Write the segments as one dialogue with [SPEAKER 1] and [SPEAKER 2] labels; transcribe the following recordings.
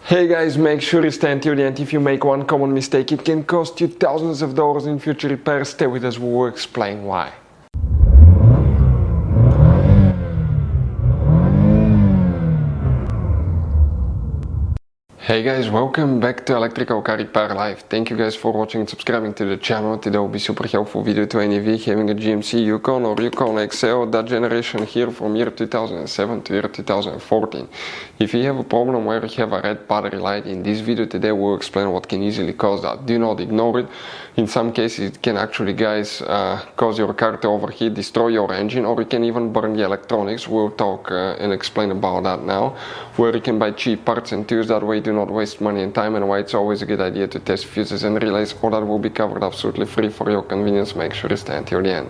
[SPEAKER 1] Hey guys, make sure you stay until the end. If you make one common mistake, it can cost you thousands of dollars in future repairs. Stay with us, we will explain why. Hey guys, welcome back to Electrical Car Repair Live. Thank you guys for watching and subscribing to the channel. Today will be super helpful video to any of you having a Gmc Yukon or Yukon XL, that generation here from year 2007 to year 2014. If you have a problem where you have a red battery light, in this video today we'll explain what can easily cause that. Do not ignore it. In some cases it can actually guys cause your car to overheat, destroy your engine, or you can even burn the electronics. We'll talk and explain about that now, where you can buy cheap parts and tools. That way do not waste money and time, and why it's always a good idea to test fuses and relays. All that will be covered absolutely free for your convenience. Make sure you stay until the end.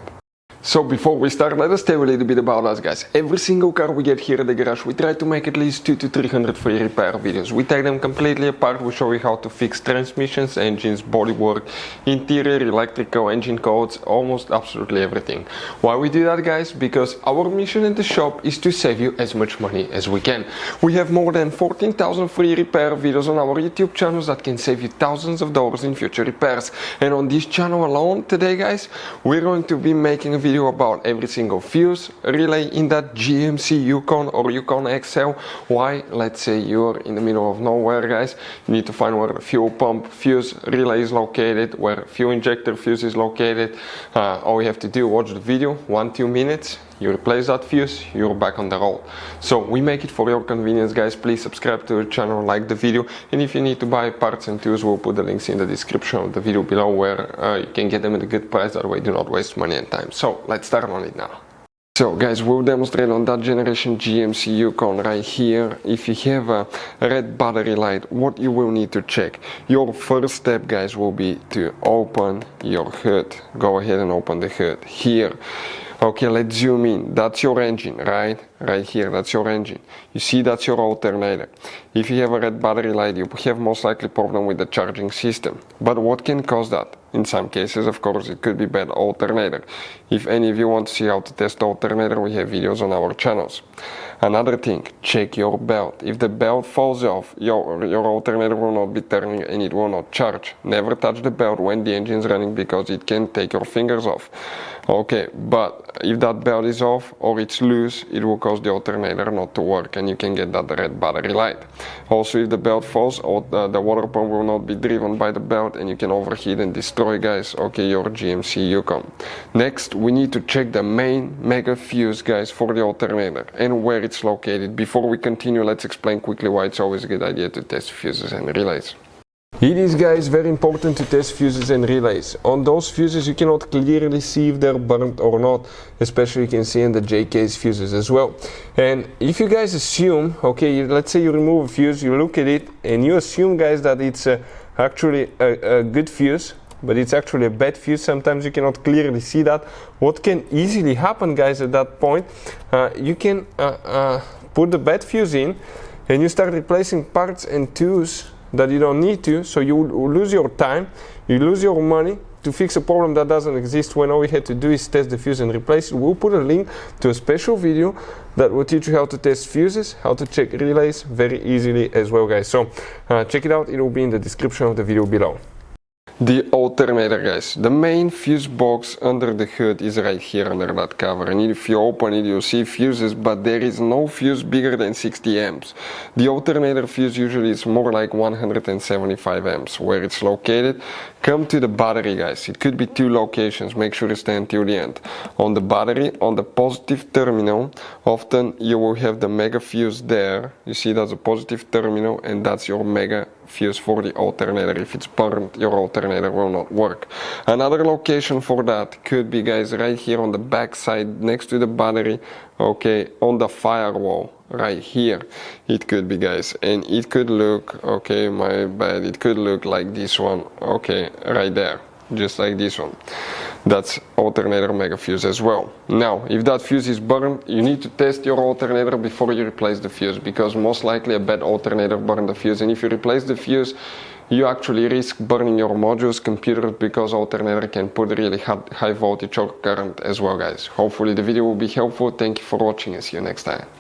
[SPEAKER 1] So before we start, let us tell you a little bit about us guys. Every single car we get here at the garage, we try to make at least 200 to 300 free repair videos. We take them completely apart, we show you how to fix transmissions, engines, bodywork, interior, electrical, engine codes, almost absolutely everything. Why we do that guys? Because our mission in the shop is to save you as much money as we can. We have more than 14,000 free repair videos on our YouTube channels that can save you thousands of dollars in future repairs. And on this channel alone today guys, we're going to be making a video about every single fuse relay in that Gmc Yukon or Yukon XL. Why? Let's say you're in the middle of nowhere guys, you need to find where the fuel pump fuse relay is located, where fuel injector fuse is located. All you have to do, watch the video, 1-2 minutes, you replace that fuse, you're back on the roll. So we make it for your convenience guys. Please subscribe to the channel, like the video, and if you need to buy parts and tools, we'll put the links in the description of the video below, where you can get them at a good price. That way do not waste money and time. So let's start on it now. So guys, we'll demonstrate on that generation Gmc Yukon right here. If you have a red battery light, what you will need to check. Your first step guys will be to open your hood. Go ahead and open the hood here. Okay, let's zoom in. That's your engine, right? Right here, that's your engine. You see, that's your alternator. If you have a red battery light, you have most likely problem with the charging system. But what can cause that? In some cases, of course, it could be bad alternator. If any of you want to see how to test alternator, we have videos on our channels. Another thing, check your belt. If the belt falls off, your alternator will not be turning and it will not charge. Never touch the belt when the engine is running, because it can take your fingers off. Okay, but if that belt is off or it's loose, it will cause the alternator not to work and you can get that red battery light. Also, if the belt falls, the water pump will not be driven by the belt and you can overheat and destroy guys, okay, your Gmc Yukon. Next, we need to check the main mega fuse guys for the alternator and where it's located. Before we continue, let's explain quickly why it's always a good idea to test fuses and relays. It is guys very important to test fuses and relays. On those fuses you cannot clearly see if they're burnt or not, especially you can see in the J-case fuses as well. And if you guys assume, okay, let's say you remove a fuse, you look at it and you assume guys that it's actually a good fuse, but it's actually a bad fuse. Sometimes you cannot clearly see that. What can easily happen guys at that point, you can put the bad fuse in and you start replacing parts and tools that you don't need to, so you lose your time, you lose your money to fix a problem that doesn't exist, when all we had to do is test the fuse and replace it. We'll put a link to a special video that will teach you how to test fuses, how to check relays very easily as well guys. So check it out, it will be in the description of the video below. The alternator guys, the main fuse box under the hood is right here under that cover, and if you open it you'll see fuses, but there is no fuse bigger than 60 amps. The alternator fuse usually is more like 175 amps. Where it's located, come to the battery guys. It could be two locations, make sure you stay until the end. On the battery, on the positive terminal, often you will have the mega fuse there. You see, that's a positive terminal and that's your mega fuse for the alternator. If it's burnt, your alternator will not work. Another location for that could be guys right here on the back side next to the battery, okay, on the firewall right here. It could be guys, and it could look, okay, my bad, it could look like this one, okay, right there, just like this one. That's alternator mega fuse as well. Now, if that fuse is burned, you need to test your alternator before you replace the fuse, because most likely a bad alternator burned the fuse, and if you replace the fuse, you actually risk burning your modules, computers, because alternator can put really high voltage or current as well guys. Hopefully the video will be helpful. Thank you for watching and see you next time.